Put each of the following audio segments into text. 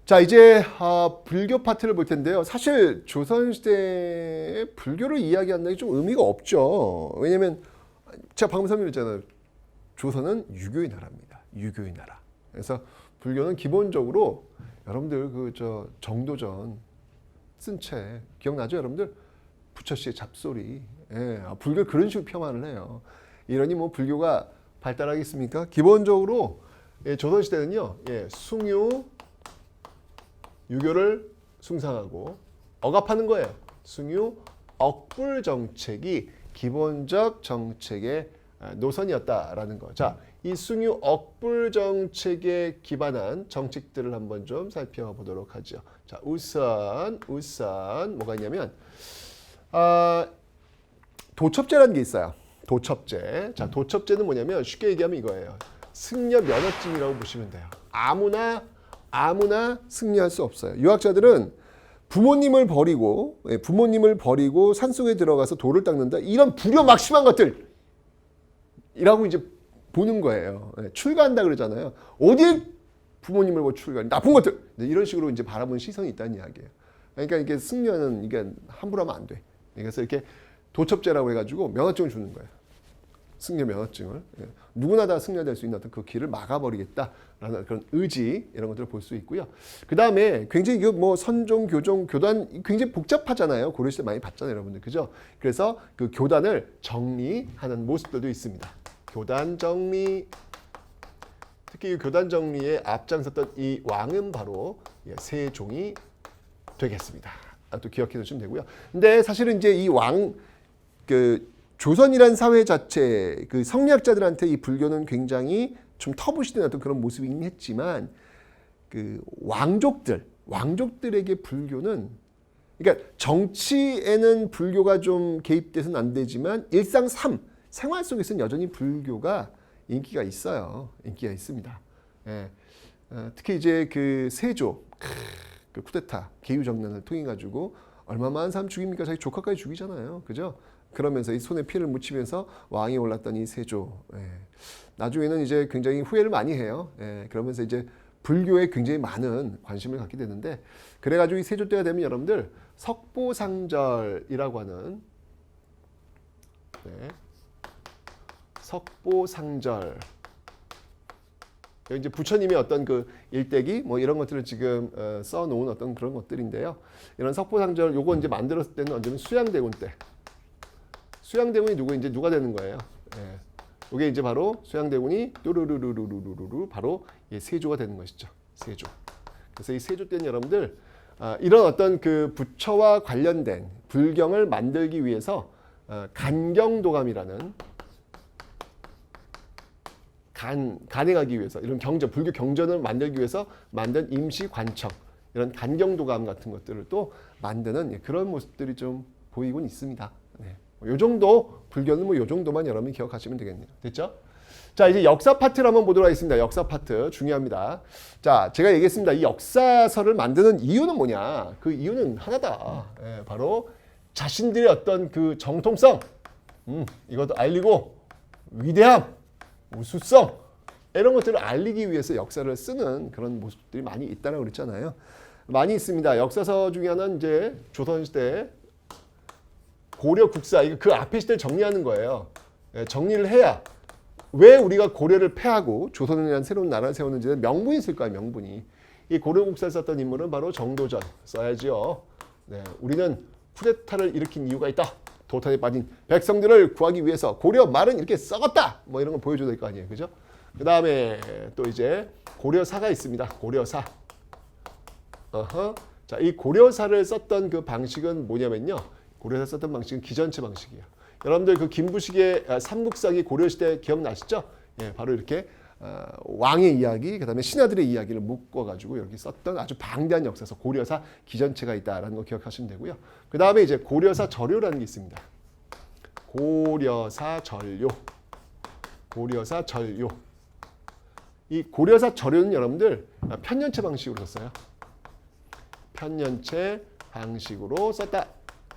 자, 이제 불교 파트를 볼 텐데요. 사실 조선시대에 불교를 이야기한다는 게 좀 의미가 없죠. 왜냐면 제가 방금 설명했잖아요. 조선은 유교의 나라입니다. 유교의 나라. 그래서 불교는 기본적으로 여러분들 정도전 쓴 책 기억나죠, 여러분들? 부처 씨의 잡소리. 예, 불교 그런 식으로 폄하를 해요. 이러니 뭐 불교가 발달하겠습니까? 기본적으로 조선 시대는요, 숭유 유교를 숭상하고 억압하는 거예요. 숭유 억불 정책이 기본적 정책의 노선이었다라는 거. 자, 이 숭유 억불 정책에 기반한 정책들을 한번 좀 살펴보도록 하죠. 자, 우선 뭐가 있냐면 도첩제라는 게 있어요. 도첩제. 자, 도첩제는 뭐냐면 쉽게 얘기하면 이거예요. 승려 면허증이라고 보시면 돼요. 아무나 승려할 수 없어요. 유학자들은 부모님을 버리고 산속에 들어가서 돌을 닦는다. 이런 불효막심한 것들이라고 이제 보는 거예요. 출가한다 그러잖아요. 어디 부모님을 뭐 출가? 나쁜 것들. 이런 식으로 이제 바라보는 시선이 있다는 이야기예요. 그러니까 이게 승려는 이게 함부로 하면 안 돼. 그래서 이렇게 도첩제라고 해가지고 면허증을 주는 거예요. 승려 면허증을. 누구나 다 승려될 수 있는 어떤 그 길을 막아버리겠다라는 그런 의지, 이런 것들을 볼 수 있고요. 그 다음에 굉장히 뭐 선종, 교종, 교단 굉장히 복잡하잖아요. 고려시대 많이 봤잖아요, 여러분들. 그죠? 그래서 그 교단을 정리하는 모습들도 있습니다. 교단 정리. 특히 이 교단 정리에 앞장섰던 이 왕은 바로 세종이 되겠습니다. 또 기억해 두시면 되고요. 근데 사실은 이제 이 조선이란 사회 자체, 그 성리학자들한테 이 불교는 굉장히 좀 터부시된 어떤 그런 모습이긴 했지만, 그 왕족들에게 불교는, 그러니까 정치에는 불교가 좀 개입돼서는 안 되지만 일상 생활 속에서는 여전히 불교가 인기가 있어요. 인기가 있습니다. 예. 특히 이제 그 세조, 그 쿠데타, 계유정난을 통해 가지고 얼마 많은 사람 죽입니까? 자기 조카까지 죽이잖아요. 그죠? 그러면서 이 손에 피를 묻히면서 왕이 올랐던 이 세조. 나중에는 이제 굉장히 후회를 많이 해요. 그러면서 이제 불교에 굉장히 많은 관심을 갖게 되는데, 그래가지고 이 세조 때가 되면 여러분들 석보상절이라고 하는 석보상절. 이제 부처님의 어떤 그 일대기 뭐 이런 것들을 지금 써놓은 어떤 그런 것들인데요. 이런 석보상절 요거 이제 만들었을 때는 언제면 수양대군 때. 수양대군이 누가 되는 거예요? 이게 이제 바로 수양대군이 뚜루루루루루루루 바로 세조가 되는 것이죠. 세조. 그래서 이 세조 때는 여러분들 이런 어떤 그 부처와 관련된 불경을 만들기 위해서 간경도감이라는 간행하기 위해서 이런 불교 경전을 만들기 위해서 만든 임시관청, 이런 간경도감 같은 것들을 또 만드는 그런 모습들이 좀 보이곤 있습니다. 요 정도, 불교는 뭐 요 정도만 여러분이 기억하시면 되겠네요. 됐죠? 자, 이제 역사 파트를 한번 보도록 하겠습니다. 역사 파트 중요합니다. 자, 제가 얘기했습니다. 이 역사서를 만드는 이유는 뭐냐? 그 이유는 하나다. 바로 자신들의 어떤 그 정통성, 이것도 알리고 위대함, 우수성, 이런 것들을 알리기 위해서 역사를 쓰는 그런 모습들이 많이 있다라고 그랬잖아요. 많이 있습니다. 역사서 중에 하나는 이제 조선시대 고려 국사, 이거 그 앞에 시대를 정리하는 거예요. 정리를 해야 왜 우리가 고려를 패하고 조선이라는 새로운 나라를 세웠는지 명분이 있을 거예요. 명분이. 이 고려 국사를 썼던 인물은 바로 정도전 써야죠. 우리는 쿠데타를 일으킨 이유가 있다. 도탄에 빠진 백성들을 구하기 위해서 고려 말은 이렇게 썩었다. 뭐 이런 거 보여줘야 될 거 아니에요. 그죠? 그 다음에 또 이제 고려사가 있습니다. 고려사. 자, 이 고려사를 썼던 그 방식은 뭐냐면요. 고려사 썼던 방식은 기전체 방식이에요. 여러분들 그 김부식의 삼국사기 고려시대 기억나시죠? 바로 이렇게 왕의 이야기, 그 다음에 신하들의 이야기를 묶어가지고 이렇게 썼던 아주 방대한 역사서 고려사 기전체가 있다라는 거 기억하시면 되고요. 그 다음에 이제 고려사 절요라는 게 있습니다. 고려사 절요. 고려사 절요. 이 고려사 절요는 여러분들 편년체 방식으로 썼어요. 편년체 방식으로 썼다.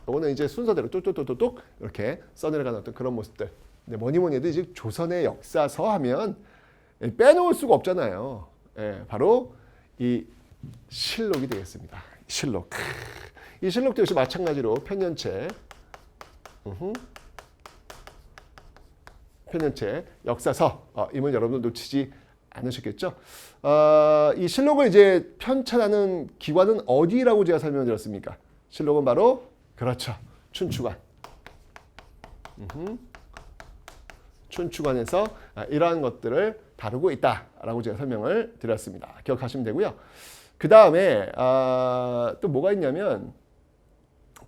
이거는 이제 순서대로 뚝뚝뚝뚝 이렇게 써내려가는 어떤 그런 모습들. 근데 뭐니 해도 이제 조선의 역사서 하면 빼놓을 수가 없잖아요. 바로 이 실록이 되겠습니다. 실록. 이 실록도 역시 마찬가지로 편년체, 편년체, 역사서, 이문 여러분들 놓치지 않으셨겠죠? 이 실록을 이제 편찬하는 기관은 어디라고 제가 설명드렸습니까? 실록은 바로 그렇죠. 춘추관. 춘추관에서 이러한 것들을 다루고 있다라고 제가 설명을 드렸습니다. 기억하시면 되고요. 그 다음에 또 뭐가 있냐면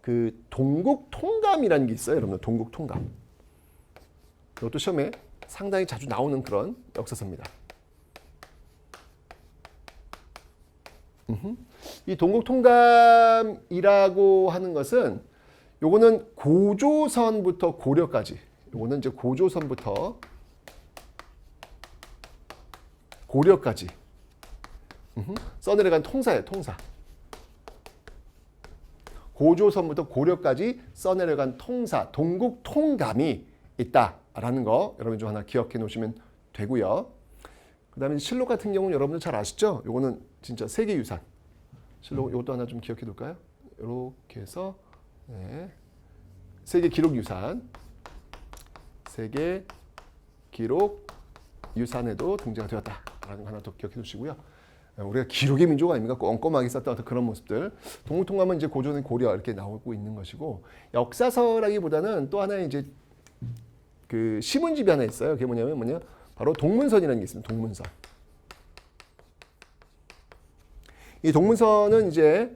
그 동국통감이라는 게 있어요. 여러분들 동국통감. 이것도 시험에 상당히 자주 나오는 그런 역사서입니다. 이 동국통감이라고 하는 것은 요거는 고조선부터 고려까지, 요거는 이제 고조선부터 고려까지 써내려간 통사예요. 통사. 고조선부터 고려까지 써내려간 통사, 동국통감이 있다라는 거 여러분 좀 하나 기억해 놓으시면 되고요. 그 다음에 실록 같은 경우는 여러분들 잘 아시죠? 요거는 진짜 세계유산. 실록 이것도 하나 좀 기억해 둘까요? 이렇게 해서 네. 세계 기록유산, 세계 기록유산에도 등재가 되었다라는 거 하나 더 기억해 두시고요. 우리가 기록의 민족 아닙니까? 꼼꼼하게 썼던 어떤 그런 모습들. 동국통감은 이제 고조는 고려 이렇게 나오고 있는 것이고, 역사서라기보다는 또 하나의 이제 그 시문집이 하나 있어요. 그게 뭐냐? 바로 동문선이라는 게 있습니다. 동문선. 이 동문선은 이제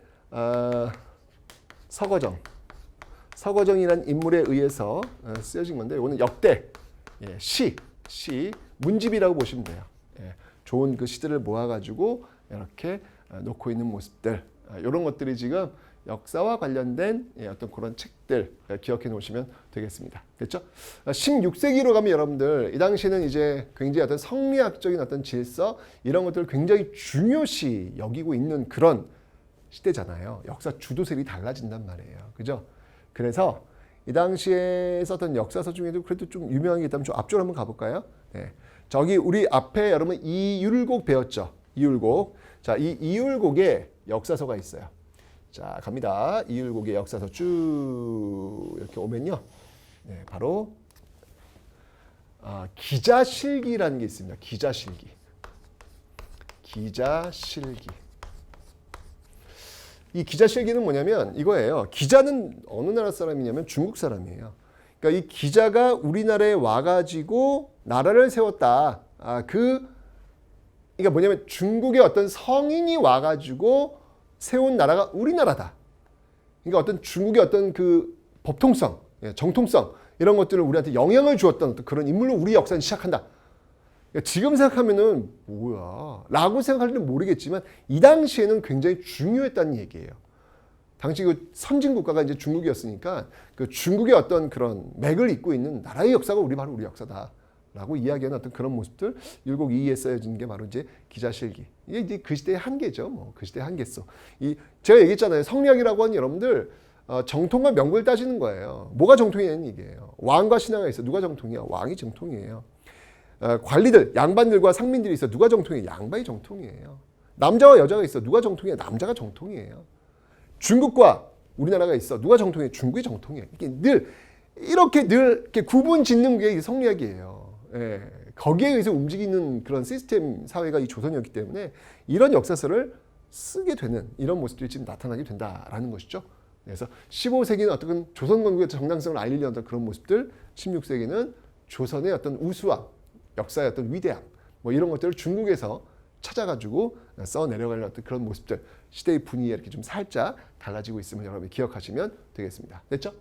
서거정이라는 인물에 의해서 쓰여진 건데, 이거는 역대 시 문집이라고 보시면 돼요. 좋은 그 시들을 모아가지고 이렇게 놓고 있는 모습들, 이런 것들이 지금 역사와 관련된 어떤 그런 책들 기억해 놓으시면 되겠습니다. 됐죠? 16세기로 가면 여러분들 이 당시에는 이제 굉장히 어떤 성리학적인 어떤 질서 이런 것들을 굉장히 중요시 여기고 있는 그런 시대잖아요. 역사 주도색이 달라진단 말이에요. 그죠? 그래서 이 당시에 썼던 역사서 중에도 그래도 좀 유명한 게 있다면 좀 앞쪽으로 한번 가볼까요? 네. 저기 우리 앞에 여러분 이율곡 배웠죠? 이율곡. 자, 이 이율곡에 역사서가 있어요. 자, 갑니다. 이율곡의 역사서 쭉 이렇게 오면요. 네, 바로 기자실기라는 게 있습니다. 기자실기. 이 기자실기는 뭐냐면 이거예요. 기자는 어느 나라 사람이냐면 중국 사람이에요. 그러니까 이 기자가 우리나라에 와가지고 나라를 세웠다. 그러니까 뭐냐면 중국의 어떤 성인이 와가지고 세운 나라가 우리나라다. 그러니까 어떤 중국의 어떤 그 법통성, 정통성 이런 것들을 우리한테 영향을 주었던 어떤 그런 인물로 우리 역사는 시작한다. 그러니까 지금 생각하면은 뭐야? 라고 생각할지는 모르겠지만 이 당시에는 굉장히 중요했다는 얘기예요. 당시 그 선진 국가가 이제 중국이었으니까 그 중국의 어떤 그런 맥을 잇고 있는 나라의 역사가 바로 우리 역사다. 라고 이야기하는 어떤 그런 모습들, 율곡 2에 써진 게 바로 이제 기자실기. 이게 이제 그 시대의 한계죠. 뭐 그 시대의 한계소. 제가 얘기했잖아요. 성리학이라고 하는 여러분들 정통과 명분을 따지는 거예요. 뭐가 정통이냐는 얘기예요. 왕과 신하가 있어. 누가 정통이야? 왕이 정통이에요. 관리들, 양반들과 상민들이 있어. 누가 정통이에요? 양반이 정통이에요. 남자와 여자가 있어. 누가 정통이에요? 남자가 정통이에요. 중국과 우리나라가 있어. 누가 정통이에요? 중국이 정통이에요. 이게 늘 이렇게 구분 짓는 게 성리학이에요. 거기에 의해서 움직이는 그런 시스템 사회가 이 조선이었기 때문에 이런 역사서를 쓰게 되는 이런 모습들이 지금 나타나게 된다라는 것이죠. 그래서 15세기는 어떤 조선 건국의 정당성을 알리려는 그런 모습들, 16세기는 조선의 어떤 우수함, 역사의 어떤 위대함, 뭐 이런 것들을 중국에서 찾아가지고 써 내려가는 어떤 그런 모습들, 시대의 분위기가 이렇게 좀 살짝 달라지고 있음을 여러분이 기억하시면 되겠습니다. 됐죠?